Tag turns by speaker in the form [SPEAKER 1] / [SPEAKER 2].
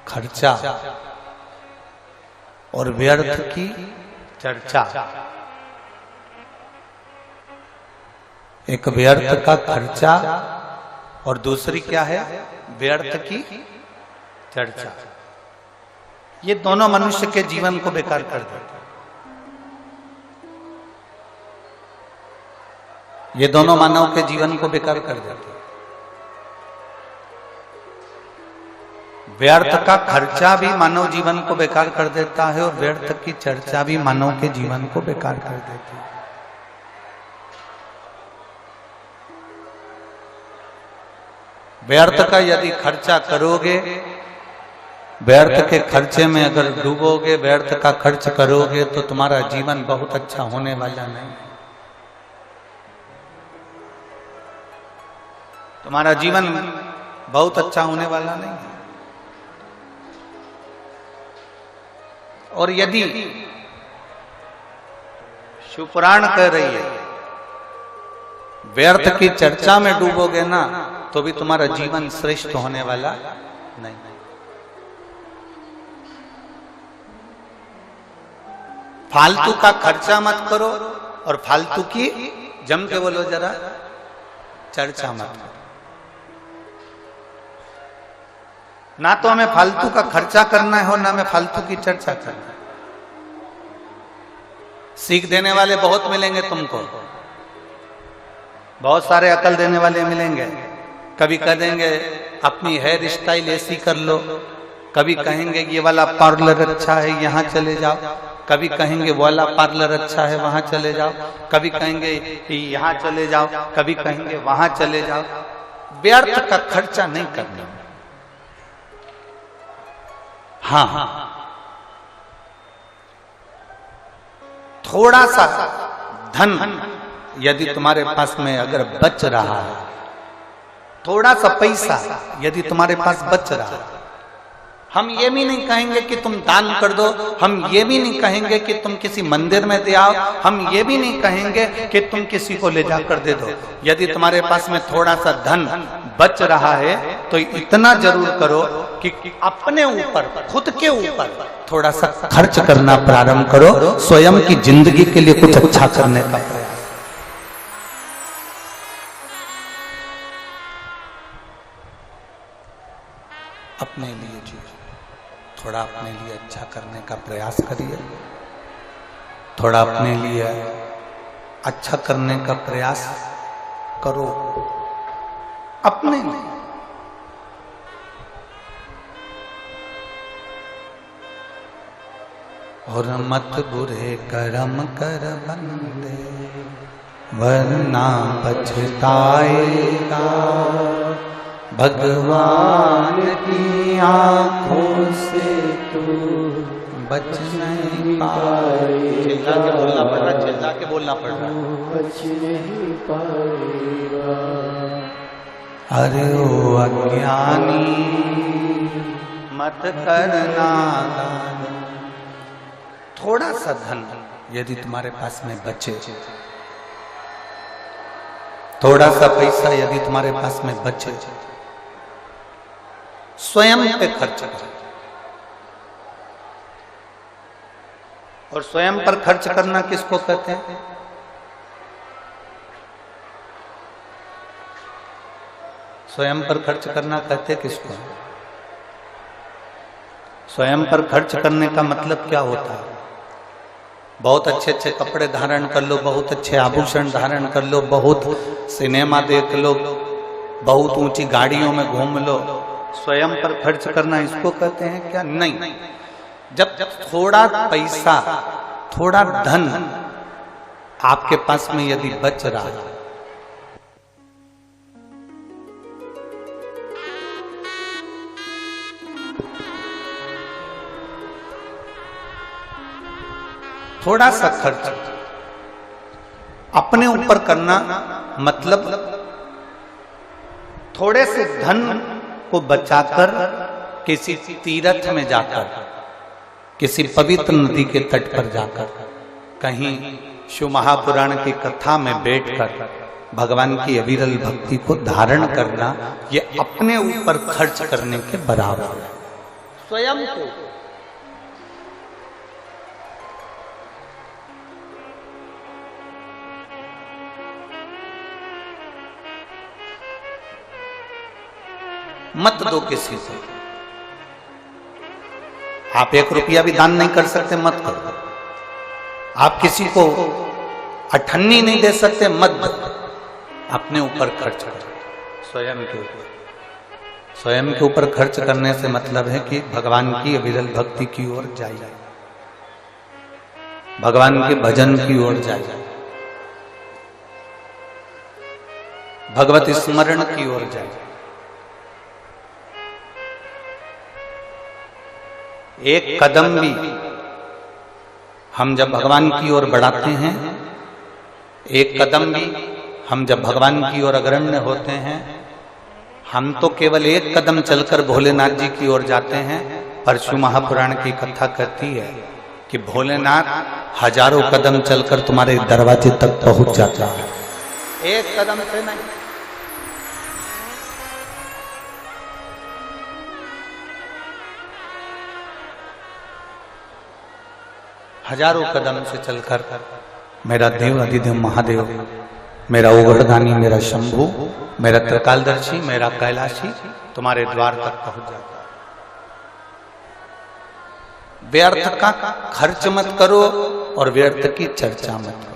[SPEAKER 1] खर्चा और व्यर्थ की चर्चा। एक व्यर्थ का खर्चा और दूसरी क्या है, व्यर्थ की चर्चा। ये दोनों मनुष्य के जीवन को बेकार कर देते। ये दोनों मानव के जीवन को बेकार कर देते। व्यर्थ का खर्चा भी मानव जीवन को बेकार कर देता है और व्यर्थ की चर्चा भी मानव के जीवन को बेकार कर देती है। व्यर्थ का यदि खर्चा करोगे, व्यर्थ के खर्चे में अगर डूबोगे, व्यर्थ का खर्च करोगे तो तुम्हारा जीवन बहुत अच्छा होने वाला नहीं। तुम्हारा जीवन बहुत अच्छा होने वाला नहीं है। और यदि शिवपुराण कह रही है व्यर्थ की चर्चा में डूबोगे ना तो भी तुम्हारा जीवन श्रेष्ठ होने वाला नहीं। फालतू का खर्चा मत करो और फालतू की, जम के बोलो जरा, चर्चा मत करो। ना तो हमें फालतू का खर्चा करना है और ना हमें फालतू की चर्चा करना है। सीख देने वाले बहुत मिलेंगे तुमको, बहुत सारे अकल देने वाले मिलेंगे। कभी कह देंगे अपनी हेयर स्टाइल ऐसी कर लो, कभी कहेंगे ये वाला पार्लर अच्छा है यहाँ चले जाओ, कभी कहेंगे वो वाला पार्लर अच्छा है वहां चले जाओ, कभी कहेंगे यहाँ चले जाओ, कभी कहेंगे वहां चले जाओ। व्यर्थ का खर्चा नहीं करना। हाँ, थोड़ा सा धन यदि तुम्हारे पास में अगर बच रहा है, थोड़ा सा पैसा यदि तुम्हारे पास बच रहा है, हम ये भी नहीं कहेंगे कि तुम दान कर दो, हम ये भी नहीं कहेंगे कि तुम किसी मंदिर में दे आओ, हम ये भी नहीं कहेंगे कि तुम किसी को ले जाकर दे दो। यदि तुम्हारे पास में थोड़ा सा धन बच रहा है तो इतना जरूर करो कि अपने ऊपर, खुद के ऊपर थोड़ा सा खर्च करना प्रारंभ करो, स्वयं की जिंदगी के लिए कुछ अच्छा करने का प्रयास। अपने लिए जी थोड़ा अपने लिए अच्छा करने का प्रयास करिए, थोड़ा अपने लिए अच्छा करने का प्रयास करो अपने लिए। और मत बुरे कर्म कर बंदे वरना पछताएगा, भगवान की आंखों से तू बच नहीं पाएगा। चिल्ला के बोलना पड़ रहा, बच नहीं पाएगा। अरे ओ अज्ञानी मत करना दान। थोड़ा सा धन यदि तुम्हारे पास में बचे, थोड़ा सा पैसा यदि तुम्हारे पास में बचे, स्वयं पे खर्च करो। और स्वयं पर खर्च करना किसको कहते हैं? स्वयं पर खर्च करना कहते किसको? स्वयं पर खर्च करने का मतलब क्या होता है? बहुत अच्छे अच्छे कपड़े धारण कर लो, बहुत अच्छे आभूषण धारण कर लो, बहुत सिनेमा देख लो, बहुत ऊंची गाड़ियों में घूम लो। स्वयं पर खर्च करना इसको कहते हैं क्या? नहीं। जब थोड़ा पैसा, थोड़ा धन आपके पास में यदि बच रहा है, थोड़ा सा खर्च अपने ऊपर करना, मतलब थोड़े से धन को बचाकर किसी तीर्थ में जाकर, किसी पवित्र नदी के तट पर जाकर, कहीं शिव महापुराण की कथा में बैठकर भगवान की अविरल भक्ति को धारण करना ये अपने ऊपर खर्च करने के बराबर है। स्वयं को मत दो किसी को। आप 1 रुपया भी दान नहीं कर सकते, मत करो। आप किसी को अठन्नी नहीं दे सकते, मत दो। अपने ऊपर खर्च करो, स्वयं के ऊपर। स्वयं के ऊपर खर्च करने से मतलब है कि भगवान की अविरल भक्ति की ओर जाइए, भगवान के भजन की ओर जाइए, भगवत स्मरण की ओर जाइए। एक कदम भी हम जब भगवान की ओर बढ़ाते हैं, एक कदम भी हम जब भगवान की ओर अग्रण्य होते हैं, हम तो केवल एक कदम चलकर भोलेनाथ जी की ओर जाते हैं। परशु महापुराण की कथा कहती है कि भोलेनाथ हजारों कदम चलकर तुम्हारे दरवाजे तक पहुंच जाता है, एक कदम से नहीं। हजारों कदम से चलकर मेरा देव अधिदेव महादेव, मेरा उगड़दानी, मेरा शंभु, मेरा त्रिकालदर्शी, मेरा कैलाशी तुम्हारे द्वार तक पहुंच जाता है। व्यर्थ का खर्च मत करो और व्यर्थ की चर्चा मत करो।